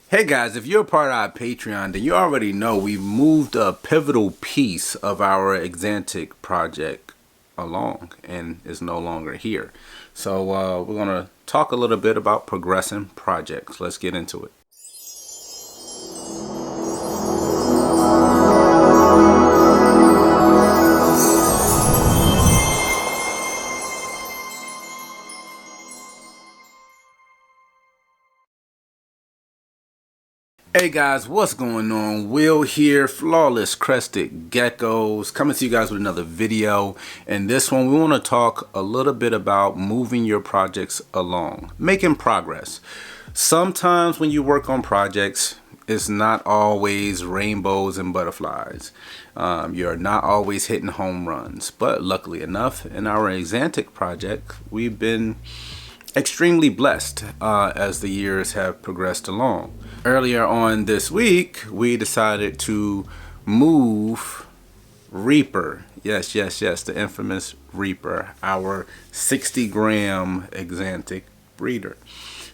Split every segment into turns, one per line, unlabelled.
Hey guys, if you're a part of our Patreon, then you already know we've moved a pivotal piece of our Axanthic project along and is no longer here. So we're going to talk a little bit about progressing projects. Let's get into it. Hey guys, what's going on? Will here, Flawless Crested Geckos, coming to you guys with another video. In this one, we want to talk a little bit about moving your projects along, making progress. Sometimes when you work on projects, it's not always rainbows and butterflies. You're not always hitting home runs, but luckily enough, in our Axanthic project, we've been extremely blessed as the years have progressed along. Earlier on this week, we decided to move Reaper. Yes, the infamous Reaper, our 60-gram Axanthic breeder.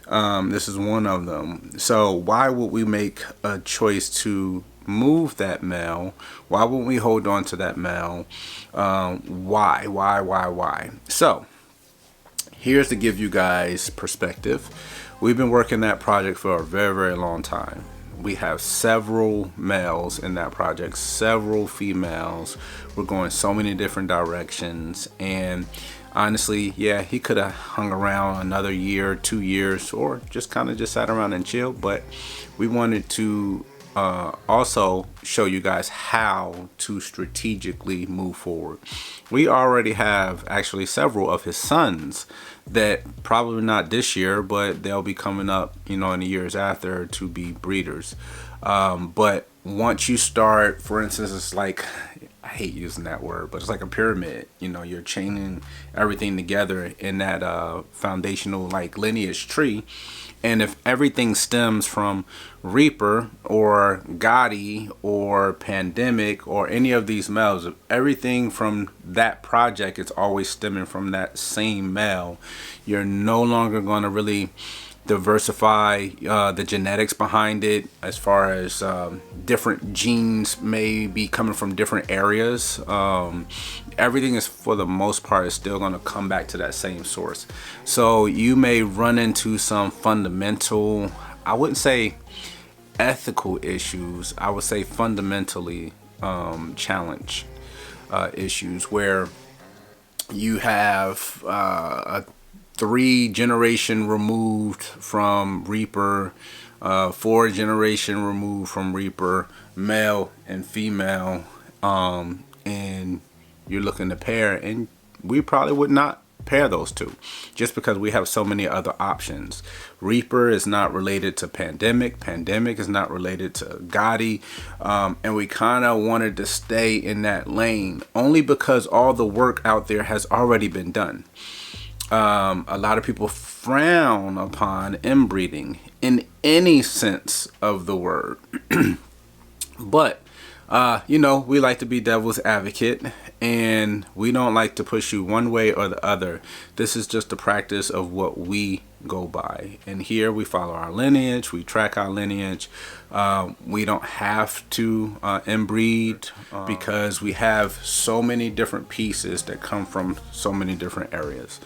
This is one of them. So why would we make a choice to move that male? Why wouldn't we hold on to that male? Why? So here's to give you guys perspective. We've been working that project for a very long time. We have several males in that project, several females. We're going so many different directions, and honestly, yeah, he could have hung around another year, 2 years, or just kind of just sat around and chilled, but we wanted to also show you guys how to strategically move forward. We already have actually several of his sons that probably not this year, but they'll be coming up, in the years after to be breeders. But once you start, for instance, it's like, I hate using that word, but it's like a pyramid. You're chaining everything together in that foundational like lineage tree. And if everything stems from Reaper or Gotti or Pandemic or any of these males, if everything from that project is always stemming from that same male, you're no longer going to really diversify the genetics behind it, as far as different genes may be coming from different areas. Everything is, for the most part, is still going to come back to that same source. So you may run into some fundamental, I wouldn't say ethical issues, I would say fundamentally challenge issues, where you have a 3 generation removed from Reaper, 4 generation removed from Reaper, male and female, and you're looking to pair, and we probably would not pair those two just because we have so many other options. Reaper is not related to Pandemic is not related to Gotti, and we kind of wanted to stay in that lane only because all the work out there has already been done. A lot of people frown upon inbreeding in any sense of the word. But we like to be devil's advocate, and we don't like to push you one way or the other. This is just the practice of what we go by, and here we follow our lineage, we track our lineage. We don't have to inbreed because we have so many different pieces that come from so many different areas,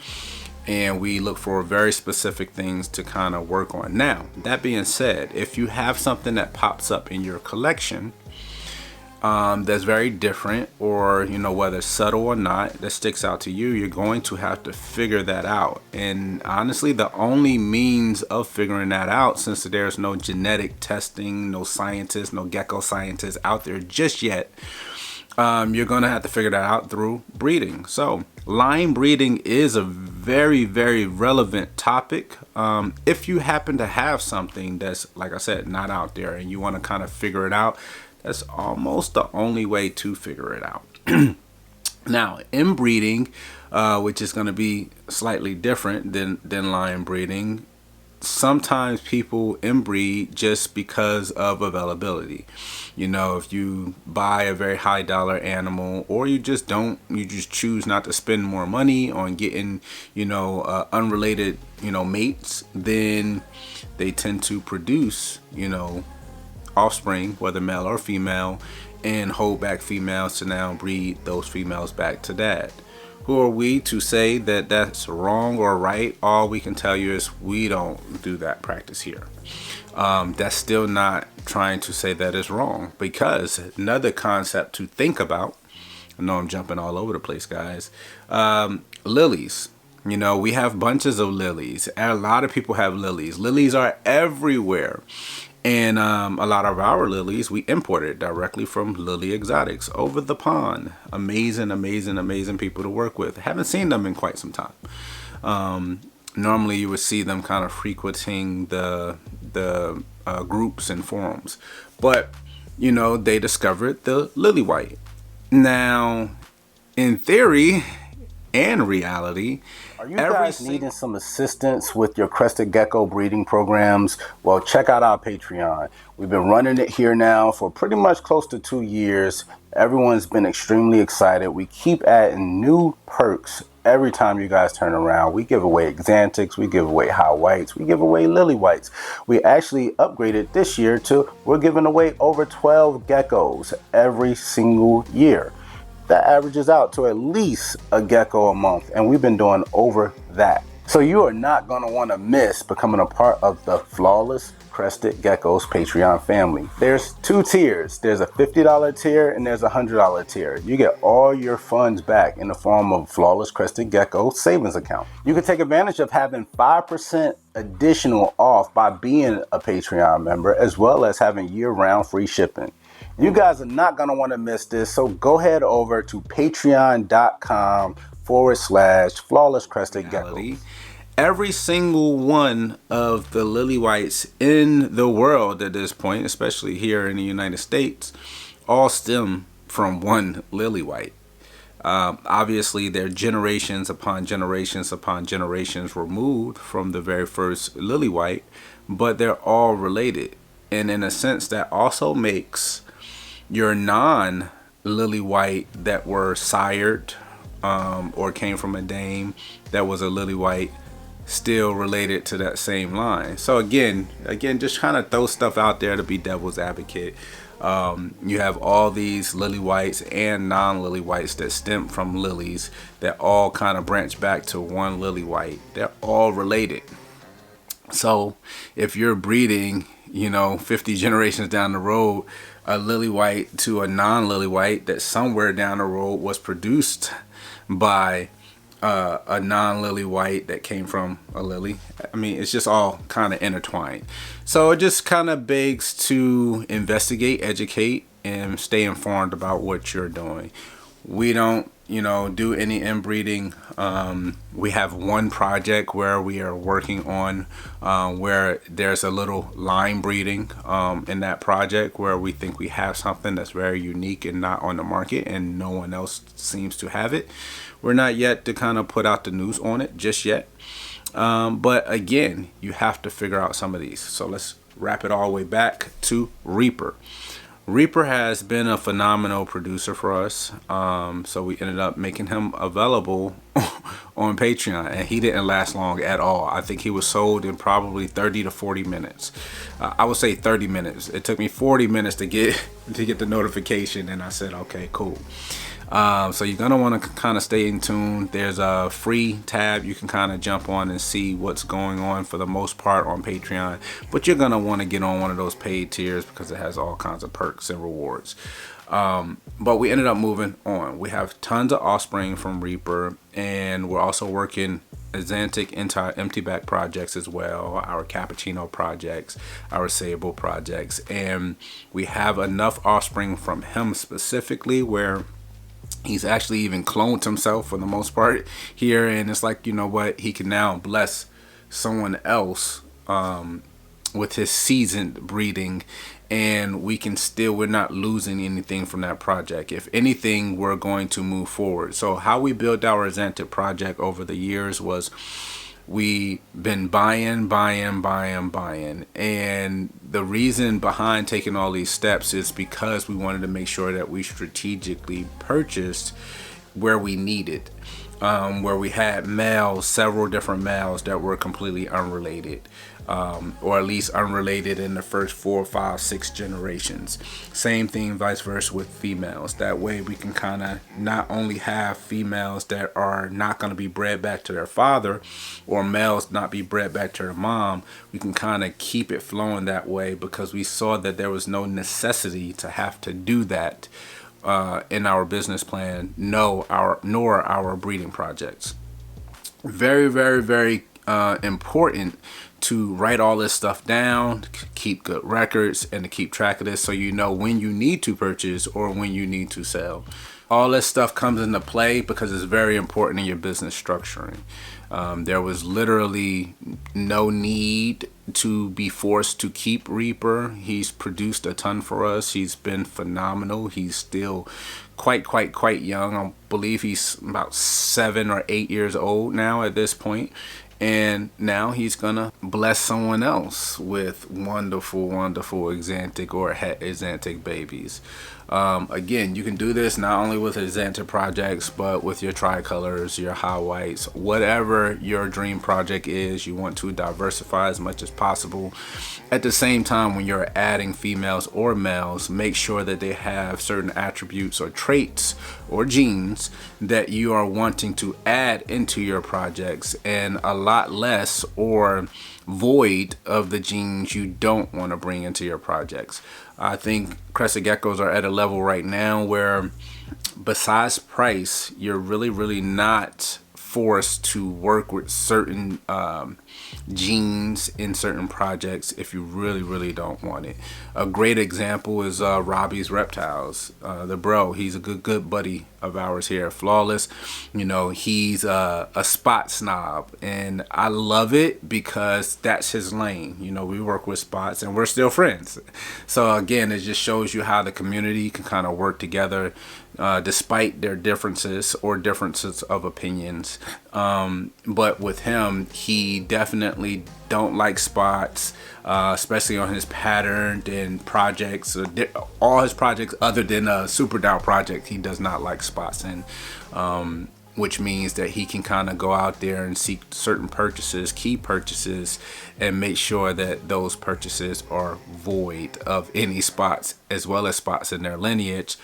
and we look for very specific things to kind of work on. Now, that being said, if you have something that pops up in your collection that's very different, or whether subtle or not, that sticks out to you, you're going to have to figure that out. And honestly, the only means of figuring that out, since there's no genetic testing, no scientists, no gecko scientists out there just yet, you're gonna have to figure that out through breeding. So line breeding is a very relevant topic. If you happen to have something that's, like I said, not out there, and you want to kind of figure it out, that's almost the only way to figure it out. Now, inbreeding, which is going to be slightly different than line breeding, sometimes people inbreed just because of availability. You know, if you buy a very high dollar animal, or you just choose not to spend more money on getting, unrelated, mates, then they tend to produce, offspring, whether male or female, and hold back females to now breed those females back to dad. Who are we to say that that's wrong or right? All we can tell you is we don't do that practice here. That's still not trying to say that is wrong, because another concept to think about, I know I'm jumping all over the place, guys, lilies. We have bunches of lilies. A lot of people have lilies. Lilies are everywhere. And a lot of our lilies, we imported directly from Lily Exotics over the pond. Amazing, amazing, amazing people to work with. Haven't seen them in quite some time. Normally you would see them kind of frequenting the groups and forums. But, they discovered the lily white. Now, in theory and reality, are you guys needing some assistance with your crested gecko breeding programs? Well, check out our Patreon. We've been running it here now for pretty much close to 2 years. Everyone's been extremely excited. We keep adding new perks every time you guys turn around. We give away Axanthics, we give away high whites, we give away lily whites. We actually upgraded this year to we're giving away over 12 geckos every single year. That averages out to at least a gecko a month, and we've been doing over that. So you are not going to want to miss becoming a part of the Flawless Crested Geckos Patreon family. There's 2 tiers. There's a $50 tier and there's a $100 tier. You get all your funds back in the form of Flawless Crested Gecko savings account. You can take advantage of having 5% additional off by being a Patreon member, as well as having year-round free shipping. You guys are not going to want to miss this, so go head over to patreon.com/Flawless Crested Gecko. Every single one of the lily whites in the world at this point, especially here in the United States, all stem from one lily white. Obviously, they're generations upon generations upon generations removed from the very first lily white, but they're all related. And in a sense, that also makes your non-lily white that were sired or came from a dame that was a lily white still related to that same line. So again, just trying to throw stuff out there to be devil's advocate. You have all these lily whites and non-lily whites that stem from lilies that all kind of branch back to one lily white. They're all related. So if you're breeding, 50 generations down the road, a lily white to a non-lily white that somewhere down the road was produced by a non-lily white that came from a lily. I mean, it's just all kind of intertwined. So it just kind of begs to investigate, educate, and stay informed about what you're doing. We don't, do any inbreeding. We have one project where we are working on where there's a little line breeding in that project where we think we have something that's very unique and not on the market and no one else seems to have it. We're not yet to kind of put out the news on it just yet. But again, you have to figure out some of these. So let's wrap it all the way back to Reaper. Reaper has been a phenomenal producer for us. So we ended up making him available on Patreon, and he didn't last long at all. I think he was sold in probably 30 to 40 minutes. I would say 30 minutes. It took me 40 minutes to get the notification, and I said, okay, cool. So you're going to want to kind of stay in tune. There's a free tab you can kind of jump on and see what's going on for the most part on Patreon. But you're going to want to get on one of those paid tiers because it has all kinds of perks and rewards. But we ended up moving on. We have tons of offspring from Reaper, and we're also working Axanthic into our empty back projects as well, our cappuccino projects, our sable projects. And we have enough offspring from him specifically where he's actually even cloned himself for the most part here, and it's like, what, he can now bless someone else with his seasoned breeding, and we're not losing anything from that project. If anything, we're going to move forward. So how we built our Axanthic project over the years was we been buying. And the reason behind taking all these steps is because we wanted to make sure that we strategically purchased where we needed, where we had males, several different males that were completely unrelated, or at least unrelated in the first 4, 5, 6 generations. Same thing vice versa with females. That way we can kind of not only have females that are not going to be bred back to their father, or males not be bred back to their mom. We can kind of keep it flowing that way, because we saw that there was no necessity to have to do that in our business plan, nor our breeding projects. Very, very, very important to write all this stuff down, keep good records, and to keep track of this, so you know when you need to purchase or when you need to sell. All this stuff comes into play because it's very important in your business structuring. There was literally no need to be forced to keep Reaper. He's produced a ton for us. He's been phenomenal. He's still quite young. I believe he's about 7 or 8 years old now at this point. And now he's gonna bless someone else with wonderful Axanthic or Axanthic babies. Again, you can do this not only with Axanthic projects, but with your tricolors, your high whites, whatever your dream project is. You want to diversify as much as possible. At the same time, when you're adding females or males, make sure that they have certain attributes or traits or genes that you are wanting to add into your projects, and a lot less or void of the genes you don't want to bring into your projects. I think Crested Geckos are at a level right now where, besides price, you're really not forced to work with certain genes in certain projects if you really don't want it. A great example is Robbie's Reptiles. The bro, he's a good buddy of ours here at Flawless. You know, he's a spot snob, and I love it because that's his lane. You know, we work with spots and we're still friends. So again, it just shows you how the community can kind of work together despite their differences or differences of opinions. But with him, he definitely don't like spots, especially on his patterned and projects. All his projects other than a Super Down project, he does not like spots in, which means that he can kind of go out there and seek certain purchases, key purchases, and make sure that those purchases are void of any spots, as well as spots in their lineage,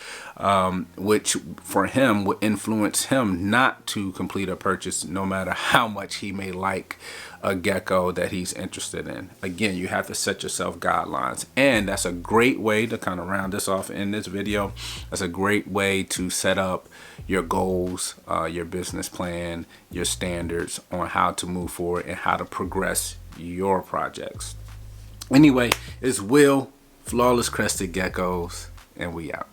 which for him would influence him not to complete a purchase no matter how much he may like a gecko that he's interested in. Again, you have to set yourself guidelines, and that's a great way to kind of round this off in this video. That's a great way to set up your goals, your business plan, your standards on how to move forward and how to progress your projects. Anyway, it's Will, Flawless Crested Geckos, and we out.